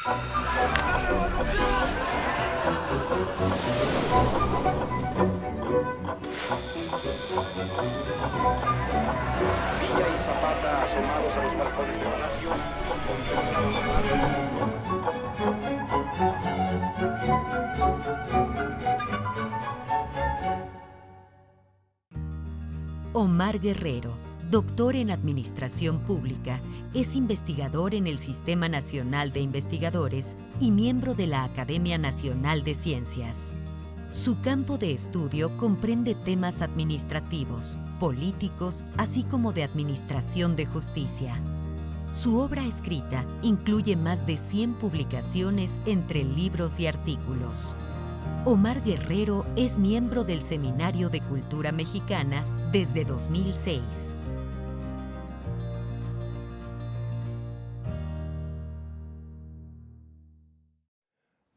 Villa y Zapata asomados a los balcones del palacio. Omar Guerrero, doctor en Administración Pública, es investigador en el Sistema Nacional de Investigadores y miembro de la Academia Nacional de Ciencias. Su campo de estudio comprende temas administrativos, políticos, así como de administración de justicia. Su obra escrita incluye más de 100 publicaciones entre libros y artículos. Omar Guerrero es miembro del Seminario de Cultura Mexicana desde 2006.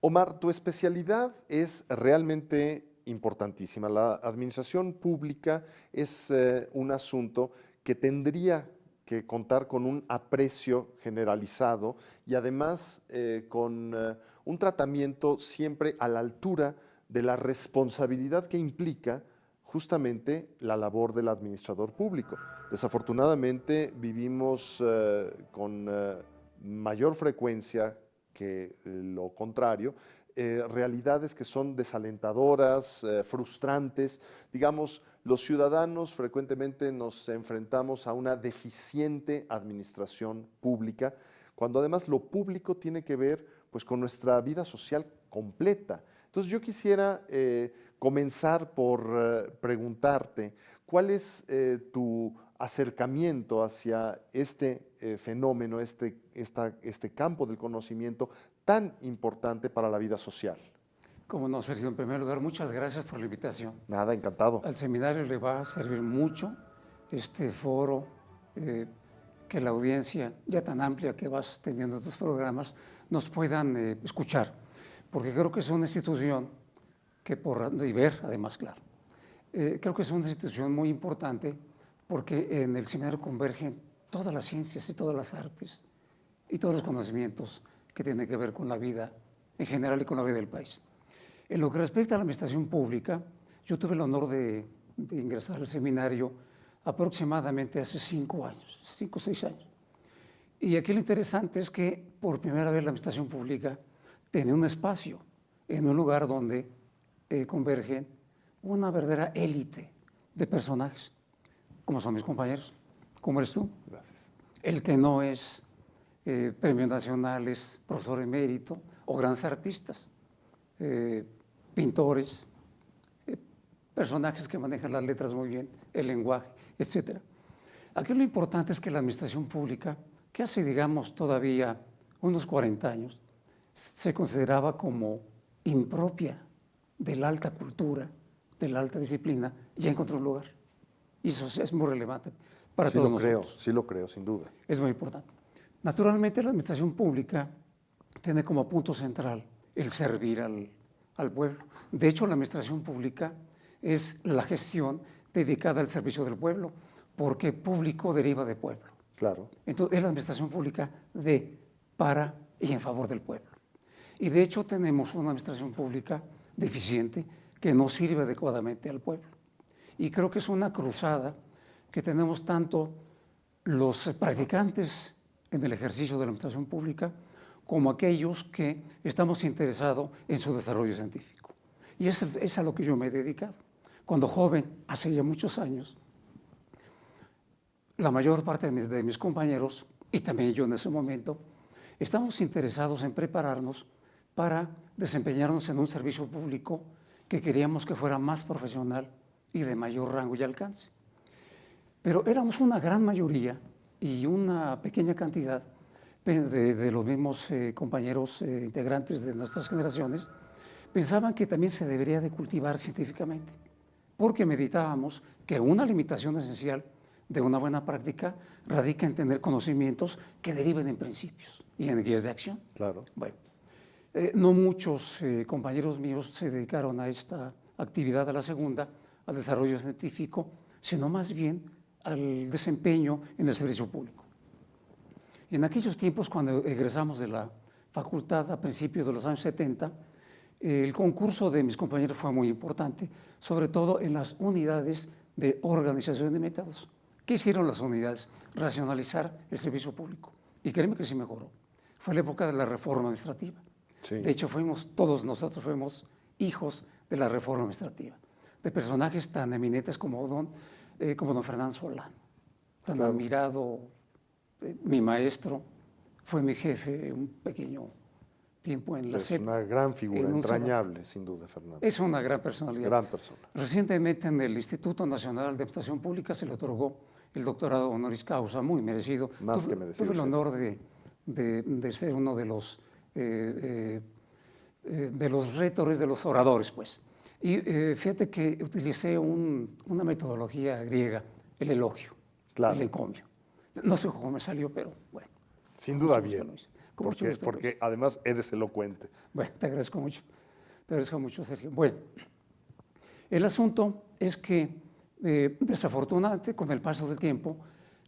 Omar, tu especialidad es realmente importantísima. La administración pública es un asunto que tendría que contar con un aprecio generalizado y además con un tratamiento siempre a la altura de la responsabilidad que implica justamente la labor del administrador público. Desafortunadamente vivimos con mayor frecuencia que lo contrario, realidades que son desalentadoras, frustrantes. Digamos, los ciudadanos frecuentemente nos enfrentamos a una deficiente administración pública, cuando además lo público tiene que ver pues, con nuestra vida social completa. Entonces yo quisiera comenzar por preguntarte, ¿cuál es tu acercamiento hacia este fenómeno, este campo del conocimiento tan importante para la vida social? Como no, Sergio, en primer lugar, muchas gracias por la invitación. Nada, encantado. Al seminario le va a servir mucho este foro, que la audiencia ya tan amplia que vas teniendo estos programas nos puedan escuchar, porque creo que es una institución que y ver además, claro, creo que es una institución muy importante porque en el seminario convergen todas las ciencias y todas las artes y todos los conocimientos que tienen que ver con la vida en general y con la vida del país. En lo que respecta a la administración pública, yo tuve el honor de ingresar al seminario aproximadamente hace 5 años, 5 o 6 años. Y aquí lo interesante es que por primera vez la administración pública tiene un espacio en un lugar donde convergen una verdadera élite de personajes, como son mis compañeros, como eres tú. Gracias. El que no es premio nacional es profesor emérito o grandes artistas, pintores, personajes que manejan las letras muy bien, el lenguaje, etc. Aquí lo importante es que la administración pública, que hace, digamos, todavía unos 40 años, se consideraba como impropia de la alta cultura, de la alta disciplina, ya encontró un lugar. Y eso es muy relevante para todos nosotros. Sí lo creo, sin duda. Es muy importante. Naturalmente, la administración pública tiene como punto central el servir al pueblo. De hecho, la administración pública es la gestión dedicada al servicio del pueblo, porque público deriva de pueblo. Claro. Entonces, es la administración pública de, para y en favor del pueblo. Y de hecho, tenemos una administración pública deficiente que no sirve adecuadamente al pueblo. Y creo que es una cruzada que tenemos tanto los practicantes en el ejercicio de la administración pública como aquellos que estamos interesados en su desarrollo científico. Y es a lo que yo me he dedicado. Cuando joven, hace ya muchos años, la mayor parte de mis compañeros, y también yo en ese momento, estamos interesados en prepararnos para desempeñarnos en un servicio público que queríamos que fuera más profesional y de mayor rango y alcance. Pero éramos una gran mayoría y una pequeña cantidad de los mismos compañeros integrantes de nuestras generaciones pensaban que también se debería de cultivar científicamente, porque meditábamos que una limitación esencial de una buena práctica radica en tener conocimientos que deriven en principios y en guías de acción. Claro. Bueno, no muchos compañeros míos se dedicaron a esta actividad, a la segunda, al desarrollo científico, sino más bien al desempeño en el servicio público. En aquellos tiempos, cuando egresamos de la facultad a principios de los años 70, el concurso de mis compañeros fue muy importante, sobre todo en las unidades de organización de métodos. ¿Qué hicieron las unidades? Racionalizar el servicio público. Y créeme que sí mejoró. Fue la época de la reforma administrativa. Sí. De hecho, todos nosotros fuimos hijos de la reforma administrativa, de personajes tan eminentes como don Fernando Solano, tan Claro. admirado, mi maestro, fue mi jefe un pequeño tiempo en la Es SEP. una gran figura, en un entrañable, sin duda, Fernando. Es una gran personalidad. Gran persona. Recientemente en el Instituto Nacional de Administración Pública se le otorgó el doctorado honoris causa, muy merecido. Más que merecido, Tuve el sí. honor de ser uno de los retores, de los oradores, pues. Y fíjate que utilicé una metodología griega, el elogio, Claro. el encomio. No sé cómo me salió, pero bueno. Sin duda Con mucho gusto bien. lo hice. Con mucho gusto lo Porque además eres elocuente. Bueno, te agradezco mucho. Te agradezco mucho, Sergio. Bueno, el asunto es que desafortunadamente con el paso del tiempo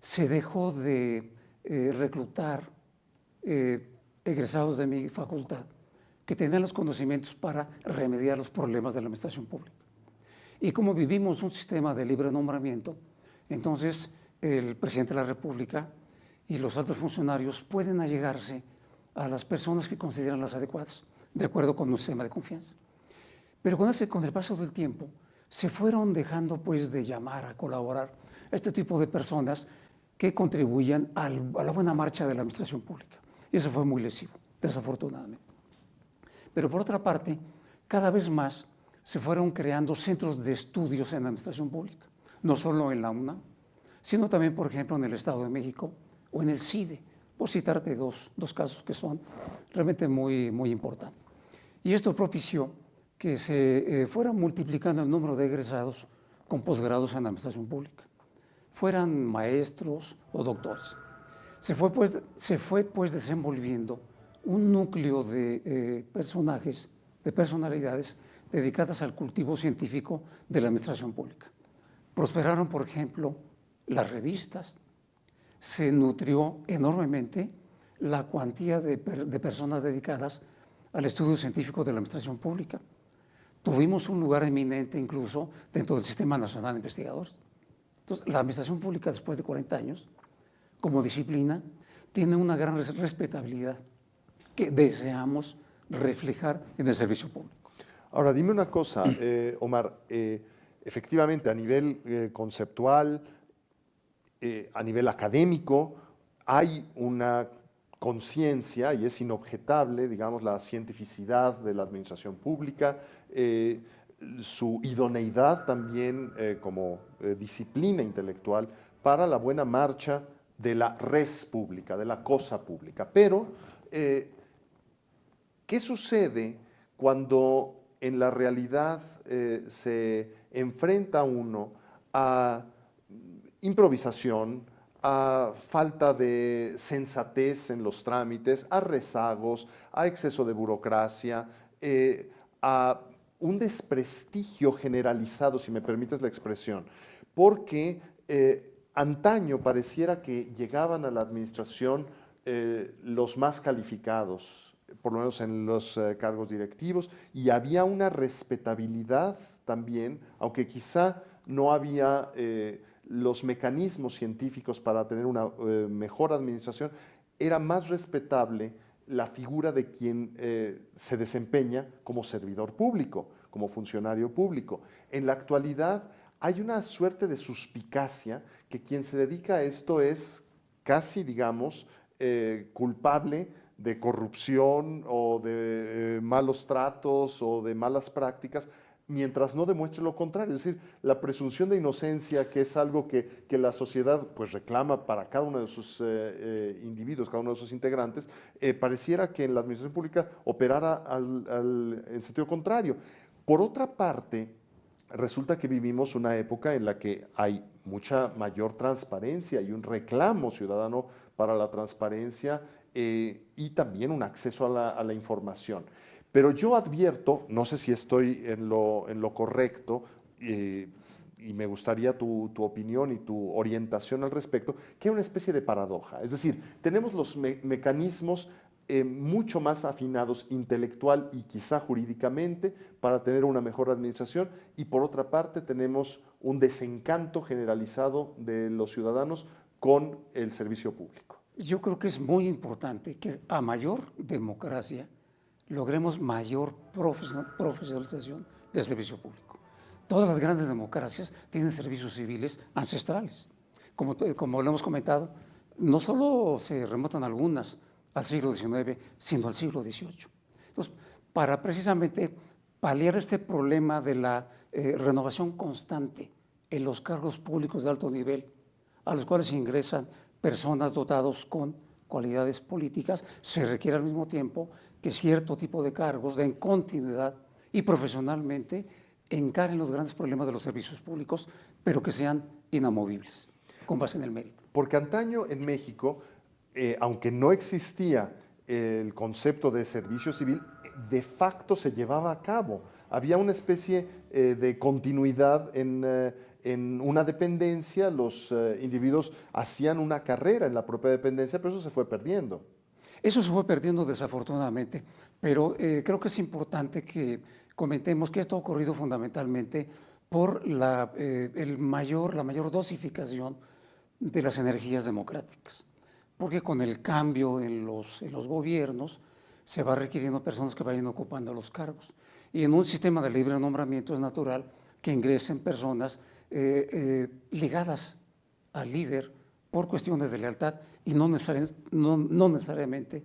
se dejó de reclutar egresados de mi facultad que tenían los conocimientos para remediar los problemas de la administración pública. Y como vivimos un sistema de libre nombramiento, entonces el presidente de la República y los altos funcionarios pueden allegarse a las personas que consideran las adecuadas, de acuerdo con un sistema de confianza. Pero con el paso del tiempo se fueron dejando pues de llamar a colaborar a este tipo de personas que contribuyan a la buena marcha de la administración pública. Y eso fue muy lesivo, desafortunadamente. Pero por otra parte, cada vez más se fueron creando centros de estudios en la administración pública, no solo en la UNAM, sino también, por ejemplo, en el Estado de México o en el CIDE, por citarte dos casos que son realmente muy, muy importantes. Y esto propició que se fuera multiplicando el número de egresados con posgrados en la administración pública, fueran maestros o doctores. Se fue pues desenvolviendo un núcleo de personajes, de personalidades dedicadas al cultivo científico de la administración pública. Prosperaron, por ejemplo, las revistas. Se nutrió enormemente la cuantía de personas dedicadas al estudio científico de la administración pública. Tuvimos un lugar eminente incluso dentro del Sistema Nacional de Investigadores. Entonces, la administración pública, después de 40 años, como disciplina, tiene una gran respetabilidad que deseamos reflejar en el servicio público. Ahora, dime una cosa, Omar. Efectivamente, a nivel conceptual, a nivel académico, hay una conciencia, y es inobjetable, digamos, la cientificidad de la administración pública, su idoneidad también como disciplina intelectual para la buena marcha de la res pública, de la cosa pública. Pero, ¿qué sucede cuando en la realidad se enfrenta uno a improvisación, a falta de sensatez en los trámites, a rezagos, a exceso de burocracia, a un desprestigio generalizado, si me permites la expresión? Porque antaño pareciera que llegaban a la administración los más calificados, por lo menos en los cargos directivos, y había una respetabilidad también, aunque quizá no había los mecanismos científicos para tener una mejor administración, era más respetable la figura de quien se desempeña como servidor público, como funcionario público. En la actualidad hay una suerte de suspicacia que quien se dedica a esto es casi, digamos, culpable de corrupción o de malos tratos o de malas prácticas, mientras no demuestre lo contrario. Es decir, la presunción de inocencia, que es algo que la sociedad pues reclama para cada uno de sus individuos, cada uno de sus integrantes, pareciera que en la administración pública operara en sentido contrario. Por otra parte, resulta que vivimos una época en la que hay mucha mayor transparencia y un reclamo ciudadano para la transparencia y también un acceso a la información. Pero yo advierto, no sé si estoy en lo correcto, y me gustaría tu opinión y tu orientación al respecto, que hay una especie de paradoja. Es decir, tenemos los mecanismos mucho más afinados intelectual y quizá jurídicamente para tener una mejor administración, y por otra parte tenemos un desencanto generalizado de los ciudadanos con el servicio público. Yo creo que es muy importante que a mayor democracia logremos mayor profesionalización del servicio público. Todas las grandes democracias tienen servicios civiles ancestrales. Como lo hemos comentado, no solo se remontan algunas al siglo XIX, sino al siglo XVIII. Entonces, para precisamente paliar este problema de la renovación constante en los cargos públicos de alto nivel, a los cuales ingresan personas dotados con cualidades políticas, se requiere al mismo tiempo que cierto tipo de cargos den continuidad y profesionalmente encaren los grandes problemas de los servicios públicos, pero que sean inamovibles, con base en el mérito. Porque antaño en México, aunque no existía el concepto de servicio civil, de facto se llevaba a cabo. Había una especie de continuidad en una dependencia, los individuos hacían una carrera en la propia dependencia, pero eso se fue perdiendo. Eso se fue perdiendo desafortunadamente, pero creo que es importante que comentemos que esto ha ocurrido fundamentalmente por la mayor dosificación de las energías democráticas, porque con el cambio en los gobiernos se va requiriendo personas que vayan ocupando los cargos, y en un sistema de libre nombramiento es natural que ingresen personas ligadas al líder por cuestiones de lealtad y no necesariamente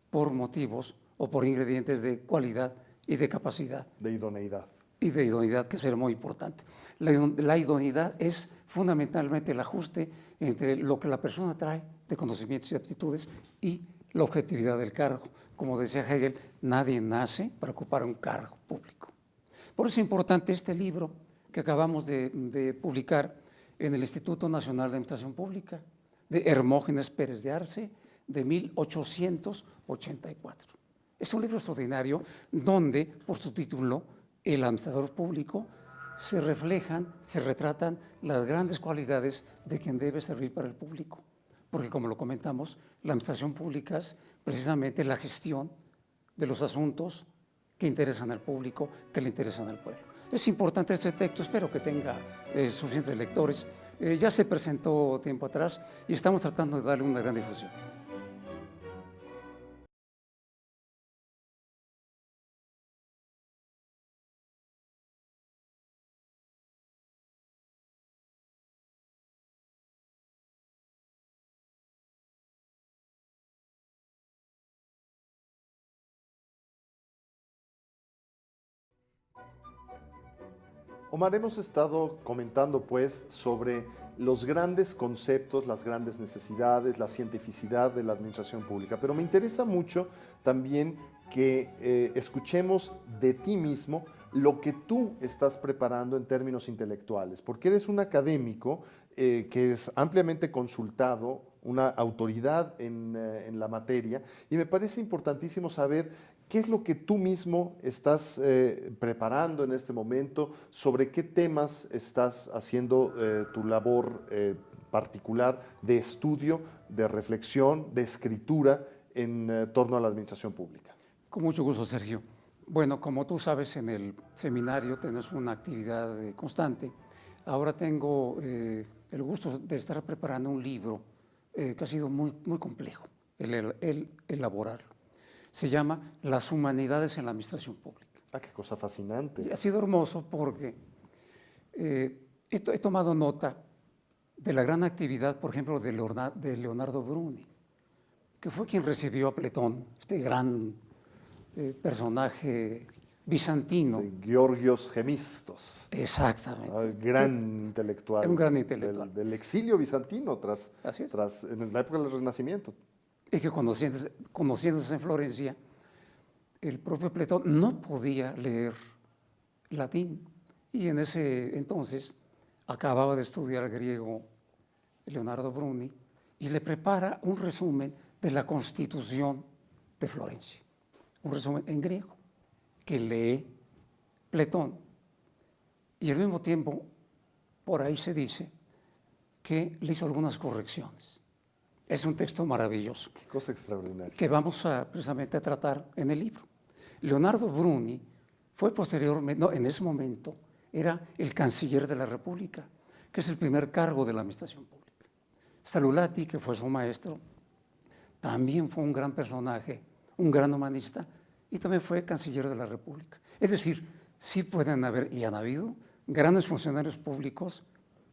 por motivos o por ingredientes de cualidad y de capacidad. De idoneidad. Y de idoneidad, que será muy importante. La idoneidad es fundamentalmente el ajuste entre lo que la persona trae de conocimientos y aptitudes y la objetividad del cargo. Como decía Hegel, nadie nace para ocupar un cargo público. Por eso es importante este libro que acabamos de publicar en el Instituto Nacional de Administración Pública, de Hermógenes Pérez de Arce, de 1884. Es un libro extraordinario donde, por su título, El administrador público, se retratan las grandes cualidades de quien debe servir para el público. Porque, como lo comentamos, la administración pública es precisamente la gestión de los asuntos que interesan al público, que le interesan al pueblo. Es importante este texto, espero que tenga suficientes lectores. Ya se presentó tiempo atrás y estamos tratando de darle una gran difusión. Omar, hemos estado comentando pues sobre los grandes conceptos, las grandes necesidades, la cientificidad de la administración pública, pero me interesa mucho también que escuchemos de ti mismo lo que tú estás preparando en términos intelectuales, porque eres un académico que es ampliamente consultado, una autoridad en la materia, y me parece importantísimo saber qué es lo que tú mismo estás preparando en este momento, sobre qué temas estás haciendo tu labor particular de estudio, de reflexión, de escritura en torno a la administración pública. Con mucho gusto, Sergio. Bueno, como tú sabes, en el seminario tenés una actividad constante. Ahora tengo el gusto de estar preparando un libro que ha sido muy complejo el elaborarlo. Se llama Las humanidades en la administración pública. Ah, qué cosa fascinante. Y ha sido hermoso porque he tomado nota de la gran actividad, por ejemplo, de Leonardo Bruni, que fue quien recibió a Platón, este gran personaje bizantino. Sí, Georgios Gemistos. Exactamente. Gran intelectual. Un gran intelectual. Del exilio bizantino en la época del Renacimiento. Y que conociéndose en Florencia, el propio Platón no podía leer latín. Y en ese entonces acababa de estudiar griego Leonardo Bruni y le prepara un resumen de la Constitución de Florencia. Un resumen en griego que lee Platón. Y al mismo tiempo, por ahí se dice que le hizo algunas correcciones. Es un texto maravilloso Qué cosa extraordinaria. que vamos precisamente a tratar en el libro. Leonardo Bruni fue posteriormente, no, en ese momento, era el canciller de la República, que es el primer cargo de la administración pública. Salulati, que fue su maestro, también fue un gran personaje, un gran humanista, y también fue canciller de la República. Es decir, sí pueden haber, y han habido, grandes funcionarios públicos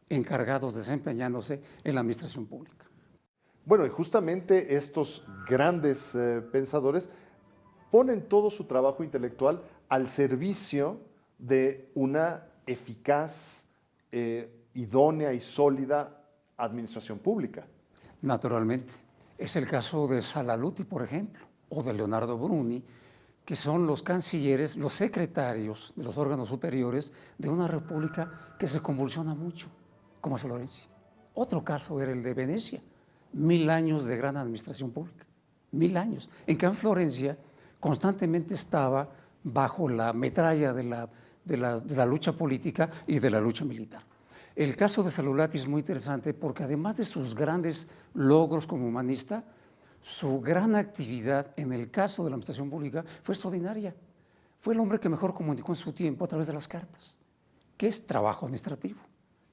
encargados, desempeñándose en la administración pública. Bueno, y justamente estos grandes pensadores ponen todo su trabajo intelectual al servicio de una eficaz, idónea y sólida administración pública. Naturalmente. Es el caso de Salaluti, por ejemplo, o de Leonardo Bruni, que son los cancilleres, los secretarios de los órganos superiores de una república que se convulsiona mucho, como es Florencia. Otro caso era el de Venecia, 1000 años de gran administración pública, 1000 años, en que en Florencia constantemente estaba bajo la metralla de la lucha política y de la lucha militar. El caso de Salulati es muy interesante porque además de sus grandes logros como humanista, su gran actividad en el caso de la administración pública fue extraordinaria. Fue el hombre que mejor comunicó en su tiempo a través de las cartas, que es trabajo administrativo.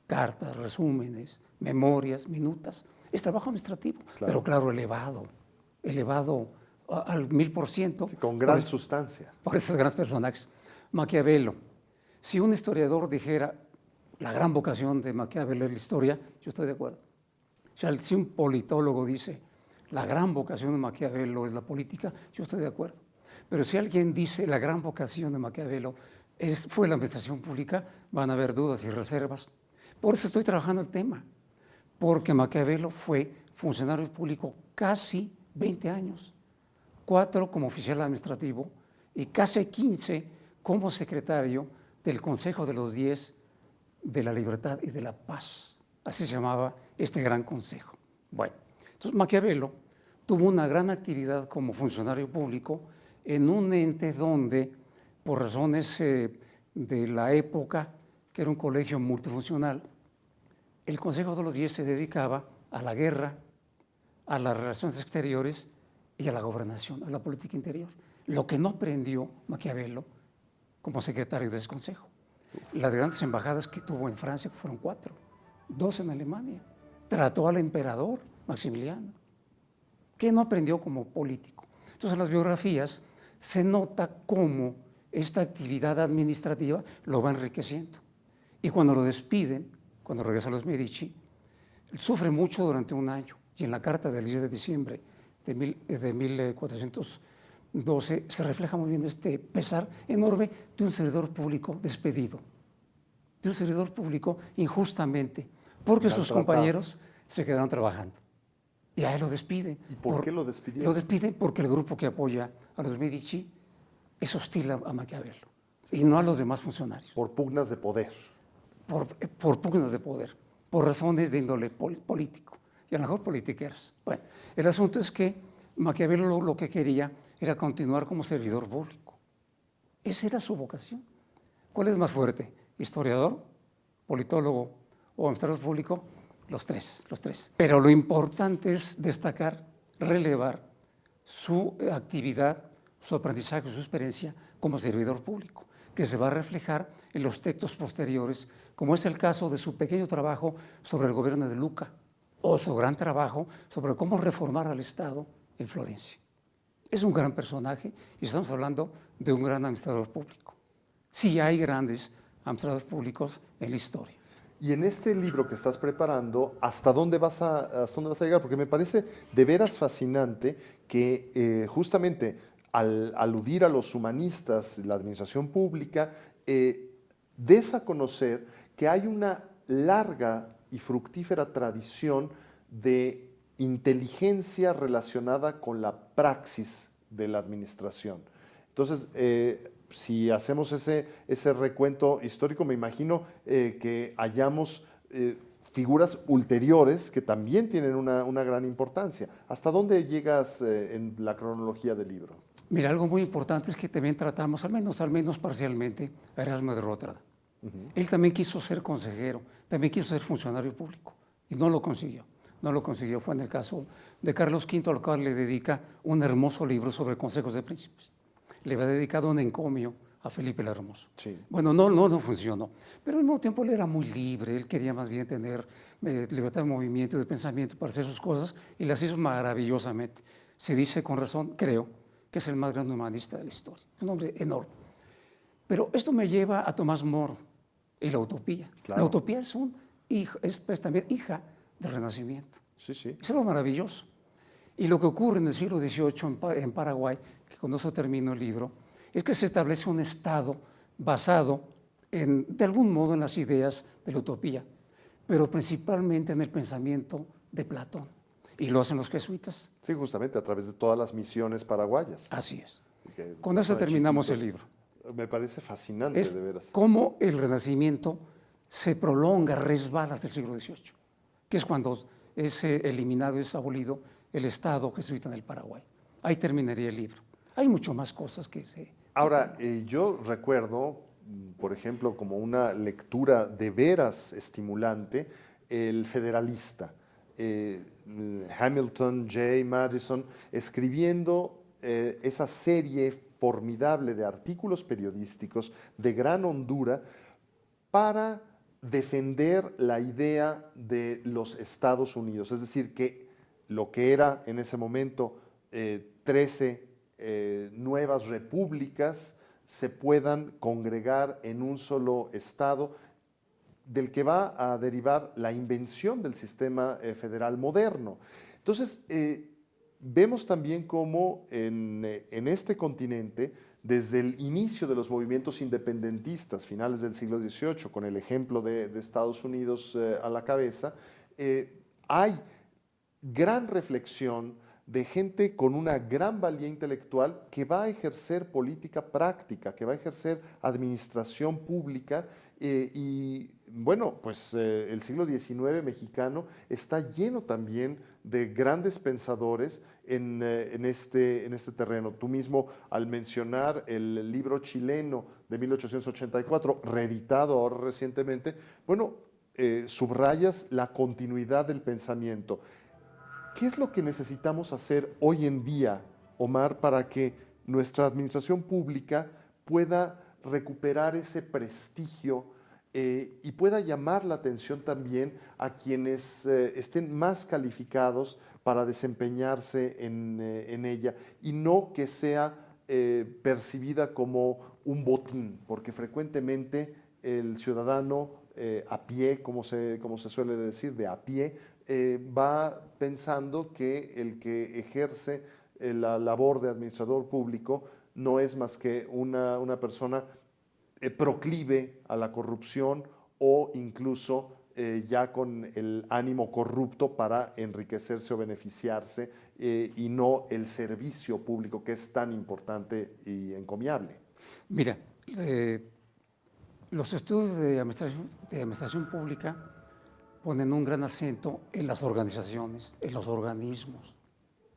Cartas, resúmenes, memorias, minutas, es trabajo administrativo, Claro. pero claro, elevado al 1000%. Sí, con gran sustancia. Por esos grandes personajes. Maquiavelo. Si un historiador dijera la gran vocación de Maquiavelo es la historia, yo estoy de acuerdo. O sea, si un politólogo dice la gran vocación de Maquiavelo es la política, yo estoy de acuerdo. Pero si alguien dice la gran vocación de Maquiavelo fue la administración pública, van a haber dudas y reservas. Por eso estoy trabajando el tema, porque Maquiavelo fue funcionario público casi 20 años, 4 como oficial administrativo y casi 15 como secretario del Consejo de los 10 de la Libertad y de la Paz. Así se llamaba este gran consejo. Bueno, entonces Maquiavelo tuvo una gran actividad como funcionario público en un ente donde, por razones de la época, que era un colegio multifuncional, el Consejo de los 10 se dedicaba a la guerra, a las relaciones exteriores y a la gobernación, a la política interior. Lo que no aprendió Maquiavelo como secretario de ese consejo. Las grandes embajadas que tuvo en Francia, que fueron 4, 2 en Alemania. Trató al emperador Maximiliano, que no aprendió como político. Entonces, en las biografías se nota cómo esta actividad administrativa lo va enriqueciendo. Y cuando lo despiden, cuando regresa a los Medici, sufre mucho durante un año. Y en la carta del 10 de diciembre de 1412 se refleja muy bien este pesar enorme de un servidor público despedido, de un servidor público injustamente, porque sus compañeros se quedaron trabajando. Y a él lo despiden. ¿Y por qué lo despidieron? Lo despiden porque el grupo que apoya a los Medici es hostil a Maquiavelo y no a los demás funcionarios. Por pugnas de poder. Por pugnas de poder, por razones de índole político y a lo mejor politiqueras. Bueno, el asunto es que Maquiavelo lo que quería era continuar como servidor público. Esa era su vocación. ¿Cuál es más fuerte? ¿Historiador, politólogo o administrador público? Los tres. Pero lo importante es destacar, relevar su actividad, su aprendizaje, su experiencia como servidor público, que se va a reflejar en los textos posteriores, como es el caso de su pequeño trabajo sobre el gobierno de Luca, o su gran trabajo sobre cómo reformar al Estado en Florencia. Es un gran personaje y estamos hablando de un gran administrador público. Sí hay grandes administradores públicos en la historia. Y en este libro que estás preparando, ¿hasta dónde vas a llegar? Porque me parece de veras fascinante que justamente al aludir a los humanistas, la administración pública, des a conocer que hay una larga y fructífera tradición de inteligencia relacionada con la praxis de la administración. Entonces, si hacemos ese recuento histórico, me imagino que hayamos figuras ulteriores que también tienen una gran importancia. ¿Hasta dónde llegas en la cronología del libro? Mira, algo muy importante es que también tratamos, al menos parcialmente, a Erasmo de Róterdam. Él también quiso ser consejero, también quiso ser funcionario público y no lo consiguió. no lo consiguió. Fue en el caso de Carlos V, al cual le dedica un hermoso libro sobre consejos de príncipes. Le había dedicado un encomio a Felipe el Hermoso. Sí. Bueno, no funcionó, pero al mismo tiempo él era muy libre, él quería más bien tener libertad de movimiento y de pensamiento para hacer sus cosas, y las hizo maravillosamente. Se dice con razón, creo, que es el más grande humanista de la historia, un hombre enorme. Pero esto me lleva a Tomás Moro y la utopía. Claro. La utopía es pues, también hija del Renacimiento. Sí, sí. Eso es lo maravilloso. Y lo que ocurre en el siglo XVIII en Paraguay, que con eso termino el libro, es que se establece un Estado basado de algún modo en las ideas de la utopía, pero principalmente en el pensamiento de Platón. Y lo hacen los jesuitas. Sí, justamente a través de todas las misiones paraguayas. Así es. Que Con eso son terminamos el chiquitos. libro. Me parece fascinante, Es de veras. cómo el Renacimiento se prolonga, resbala hasta el siglo XVIII, que es cuando es eliminado, es abolido el Estado jesuita en el Paraguay. Ahí terminaría el libro. Hay mucho más cosas que se... Ahora, yo recuerdo, por ejemplo, como una lectura de veras estimulante, El Federalista. Hamilton, J. Madison, escribiendo esa serie formidable de artículos periodísticos de gran hondura para defender la idea de los Estados Unidos. Es decir, que lo que era en ese momento 13 nuevas repúblicas se puedan congregar en un solo Estado, del que va a derivar la invención del sistema federal moderno. Entonces, vemos también cómo en este continente, desde el inicio de los movimientos independentistas, finales del siglo XVIII, con el ejemplo de Estados Unidos a la cabeza, hay gran reflexión de gente con una gran valía intelectual que va a ejercer política práctica, que va a ejercer administración pública y bueno, pues el siglo XIX mexicano está lleno también de grandes pensadores en este terreno. Tú mismo, al mencionar el libro chileno de 1884, reeditado ahora recientemente, bueno, subrayas la continuidad del pensamiento. ¿Qué es lo que necesitamos hacer hoy en día, Omar, para que nuestra administración pública pueda recuperar ese prestigio y pueda llamar la atención también a quienes estén más calificados para desempeñarse en ella y no que sea percibida como un botín? Porque frecuentemente el ciudadano a pie, como se suele decir, de a pie, va pensando que el que ejerce la labor de administrador público no es más que una persona proclive a la corrupción o incluso ya con el ánimo corrupto para enriquecerse o beneficiarse y no el servicio público, que es tan importante y encomiable. Mira, los estudios de administración pública ponen un gran acento en las organizaciones, en los organismos,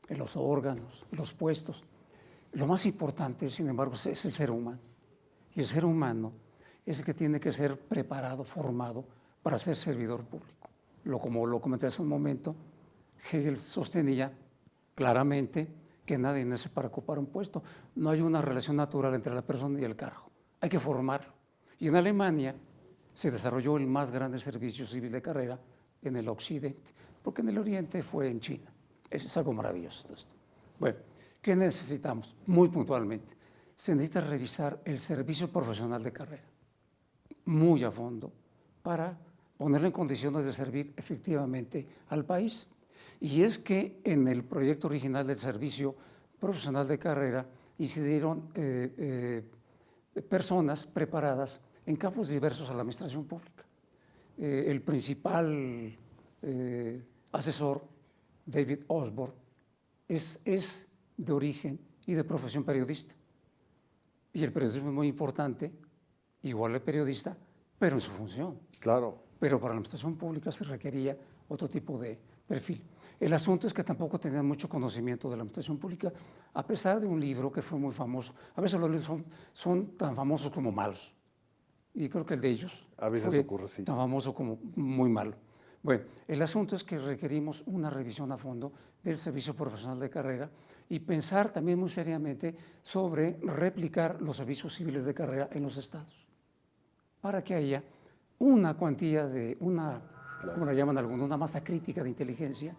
en los órganos, en los puestos. Lo más importante, sin embargo, es el ser humano. Y el ser humano es el que tiene que ser preparado, formado para ser servidor público. Como lo comenté hace un momento, Hegel sostenía claramente que nadie nace para ocupar un puesto. No hay una relación natural entre la persona y el cargo. Hay que formarlo. Y en Alemania se desarrolló el más grande servicio civil de carrera en el occidente, porque en el oriente fue en China. Es algo maravilloso esto. Bueno, ¿qué necesitamos? Muy puntualmente, se necesita revisar el servicio profesional de carrera muy a fondo para ponerlo en condiciones de servir efectivamente al país. Y es que en el proyecto original del servicio profesional de carrera incidieron personas preparadas en campos diversos a la administración pública. El principal asesor, David Osborne, es de origen y de profesión periodista. Y el periodismo es muy importante, igual el periodista, pero en su función. Claro. Pero para la administración pública se requería otro tipo de perfil. El asunto es que tampoco tenían mucho conocimiento de la administración pública, a pesar de un libro que fue muy famoso. A veces los libros son tan famosos como malos. Y creo que el de ellos A veces fue ocurre, sí. tan famoso como muy malo. Bueno, el asunto es que requerimos una revisión a fondo del servicio profesional de carrera y pensar también muy seriamente sobre replicar los servicios civiles de carrera en los estados, para que haya una cuantía de como la llaman algunos, una masa crítica de inteligencia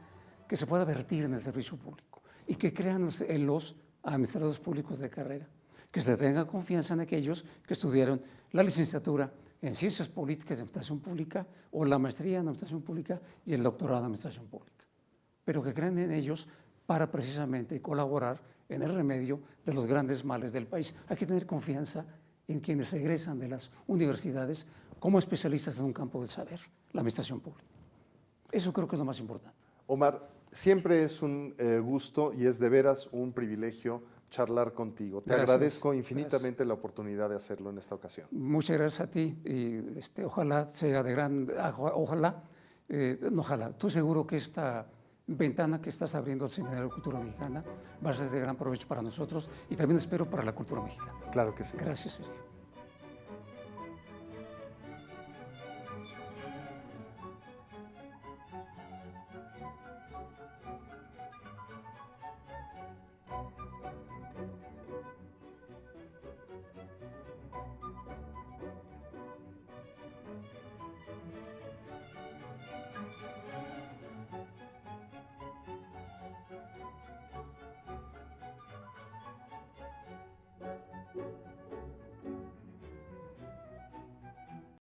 que se pueda vertir en el servicio público y que crean en los administradores públicos de carrera, que se tenga confianza en aquellos que estudiaron la licenciatura en Ciencias Políticas y Administración Pública o la maestría en Administración Pública y el doctorado en Administración Pública, pero que crean en ellos para precisamente colaborar en el remedio de los grandes males del país. Hay que tener confianza en quienes egresan de las universidades como especialistas en un campo del saber, la administración pública. Eso creo que es lo más importante. Omar, siempre es un gusto y es de veras un privilegio charlar contigo. Te agradezco infinitamente la oportunidad de hacerlo en esta ocasión. Muchas gracias a ti y ojalá sea de gran, ojalá, estoy seguro que esta ventana que estás abriendo al Seminario de Cultura Mexicana va a ser de gran provecho para nosotros y también espero para la cultura mexicana. Claro que sí. Gracias, Sergio.